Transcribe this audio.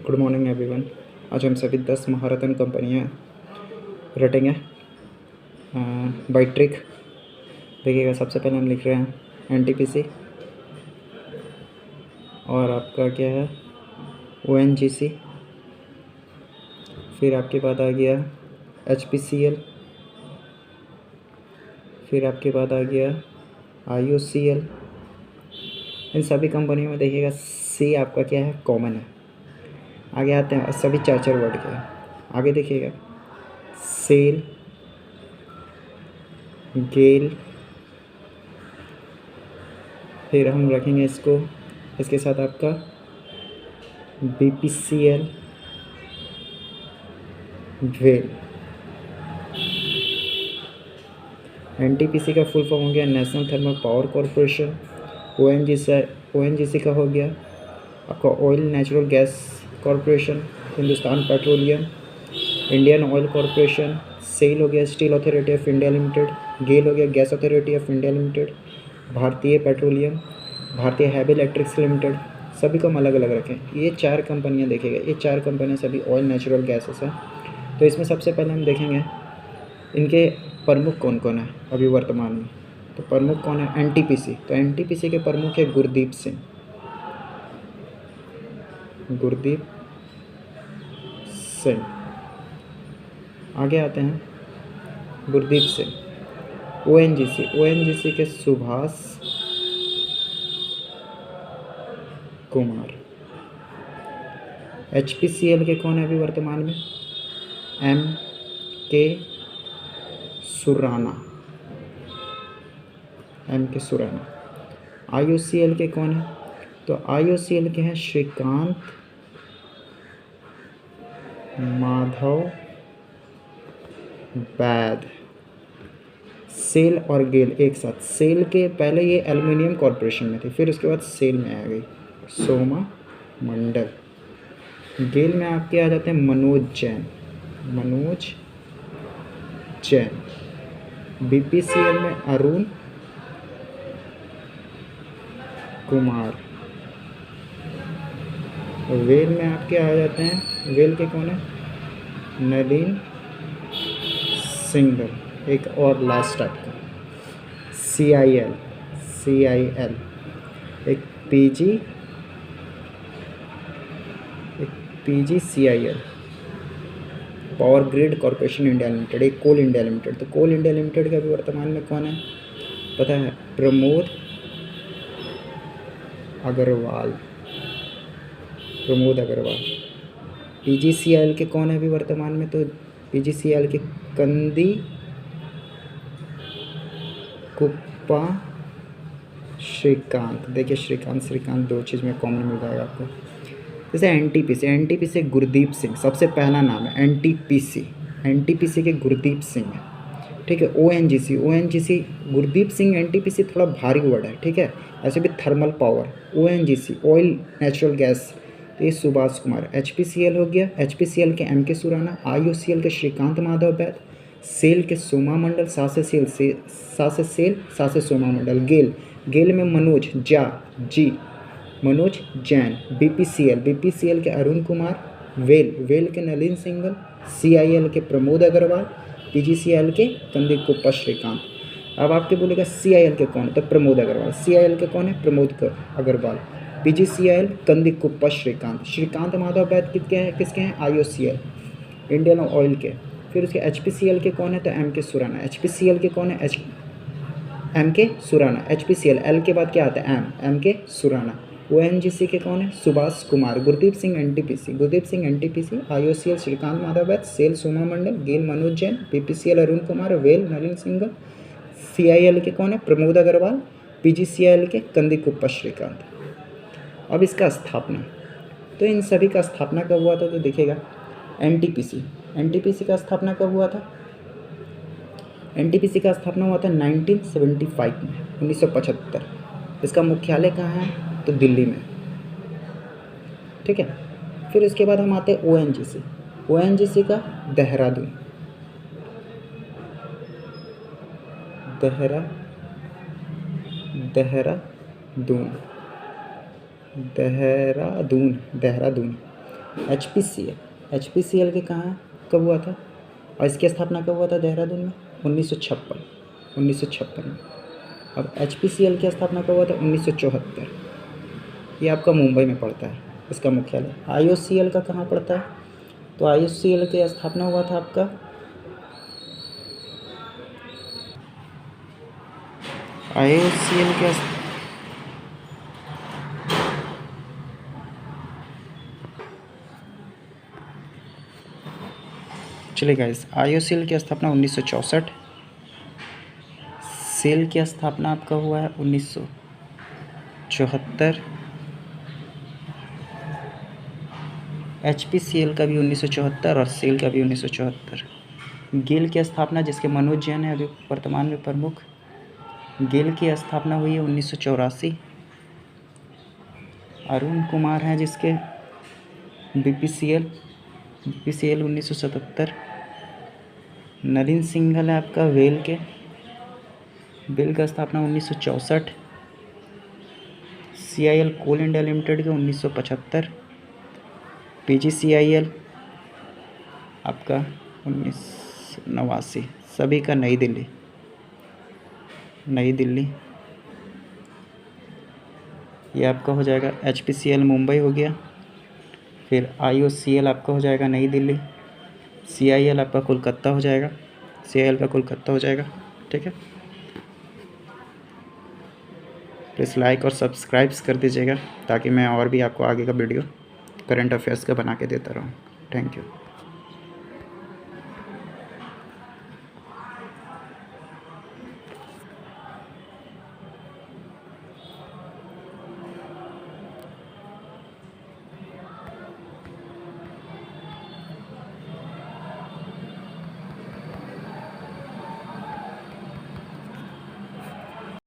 Good morning everyone. आज हम सभी 10 महारथन कंपनियां रटेंगे बाई ट्रिक। देखिएगा, सबसे पहले हम लिख रहे हैं एनटीपीसी और आपका क्या है ओएनजीसी। फिर आपके बाद आ गया एचपीसीएल। फिर आपके बाद आ गया आईओसीएल। इन सभी कंपनियों में देखिएगा सी आपका क्या है कॉमन है। आगे आते हैं, सभी चार वर्ड के हैं। आगे देखिएगा सेल, गेल। फिर हम रखेंगे इसको, इसके साथ आपका बीपीसीएल, वेल। एनटीपीसी का फुल फॉर्म हो गया National Thermal Power Corporation. ONGC का हो गया आपका Oil Natural Gas Corporation, Hindustan Petroleum, Indian Oil Corporation. SAIL हो गया Steel Authority of India Limited. GAIL हो गया Gas Authority of India Limited. Bharatiya Petroleum, Bharatiya Heavy Electrics Limited. सभी को हम अलग अलग रखें। ये 4 कंपनियां देखिएगा, ये 4 कंपनियां सभी ऑयल नेचुरल गैसेस हैं। तो इसमें सबसे पहले हम देखेंगे इनके प्रमुख कौन कौन है अभी वर्तमान में। तो प्रमुख कौन है एनटीपीसी। तो एनटीपीसी के प्रमुख है गुरदीप सिंह। आगे आते हैं गुरदीप सिंह। ओएनजीसी के सुभाष कुमार। एचपीसीएल के कौन है अभी वर्तमान में एम के सुराना। आईओसीएल के कौन है, तो आईओसीएल के हैं श्रीकांत माधव वैद। सेल और गेल एक साथ। सेल के पहले ये एल्युमिनियम कॉरपोरेशन में थी, फिर उसके बाद सेल में आ गई सोमा मंडल। गेल में आपके आ जाते हैं मनोज जैन। बीपीसीएल में अरुण कुमार। वेल में आपके आ जाते हैं, वेल के कौन है नलिन सिंगल। एक और लास्ट टाइप का सीआईएल, एक PGCIL power grid corporation India limited. एक कोल इंडिया लिमिटेड। तो कोल इंडिया लिमिटेड का भी वर्तमान में कौन है पता है प्रमोद अग्रवाल। पीजीसीआईएल के कौन है अभी वर्तमान में, तो पीजीसीएल के कंदी कुप्पा श्रीकांत। देखिए श्रीकांत 2 चीज़ में कॉमन मिल जाएगा आपको। जैसे एनटीपीसी गुरदीप सिंह सबसे पहला नाम है। एनटीपीसी के गुरदीप सिंह है, ठीक है। ओएनजीसी गुरदीप सिंह। एनटीपीसी थोड़ा भारी वर्ड है, ठीक है। ऐसे भी thermal power. ONGC oil Natural gas, तो ये सुभाष कुमार। एचपीसीएल हो गया, एचपीसीएल के एम के सुराना। आईओसीएल के श्रीकांत माधव वैद। सेल के सोमा मंडल, सा से सोमा मंडल। गेल में मनोज जैन। बीपीसीएल के अरुण कुमार। वेल के नलिन सिंगल। सीआईएल के प्रमोद अग्रवाल। पीजीसीएल के कंदी कुप्पा श्रीकांत। अब आपके बोलेगा सीआईएल के कौन है, तो प्रमोद अग्रवाल। सीआईएल के कौन है प्रमोद अग्रवाल। पीजीसीएल कंदी कुप्पा श्रीकांत माधव वैद किसके हैं आईओसीएल इंडियन ऑयल के। फिर उसके एचपीसीएल के कौन है, तो एम के सुराना। एचपीसीएल के कौन है एम के सुराना। एचपीसीएल एल के बाद क्या आता है एम के सुराना। ओएनजीसी के कौन है Subhash Kumar. Gurdeep Singh NTPC. IOCL Shrikant Madhav Vaid. SAIL Soma Mandal. GAIL Manoj Jain. BPCL Arun Kumar. वेल नलिन सिंगल। सीआईएल के कौन है प्रमोद अग्रवाल। पीजीसीएल के कंदी कुप्पा श्रीकांत। अब इसका स्थापना, तो इन सभी का स्थापना कब हुआ था, तो देखिएगा एनटीपीसी का स्थापना कब हुआ था। एनटीपीसी का स्थापना हुआ था 1975 में, 1975। इसका मुख्यालय कहाँ है, तो दिल्ली में, ठीक है। फिर उसके बाद हम आते हैं ओएनजीसी का देहरादून। देहरादून। HPCL के कहाँ कब हुआ था और इसकी स्थापना कब हुआ था देहरादून में? 1956 में। अब HPCL की स्थापना कब हुआ था? 1974। ये आपका मुंबई में पड़ता है इसका मुख्यालय। IOCL का कहाँ पड़ता है? तो IOCL की स्थापना हुआ था आपका IOCL के चलिए गाइस, IOCL की स्थापना 1964। सेल की स्थापना आपका हुआ है 1974। HPCL का भी 1974 और सेल का भी 1974। गेल की स्थापना, जिसके मनोज जैन है अभी वर्तमान में प्रमुख, गेल की स्थापना हुई है 1984। अरुण कुमार हैं जिसके BPCL 1977। नलिन सिंघल है आपका वेल का स्थापना 1964। CIL कोल इंडिया लिमिटेड के 1975। PGCIL आपका 1989। सभी का नई दिल्ली। ये आपका हो जाएगा। HPCL मुंबई हो गया। फिर IOCL आपका हो जाएगा नई दिल्ली। CIL आपका कोलकाता हो जाएगा। CIL का कोलकाता हो जाएगा। ठीक है, प्लीज़ लाइक और सब्सक्राइब कर दीजिएगा ताकि मैं और भी आपको आगे का वीडियो करंट अफेयर्स का बना के देता रहूँ। Thank you.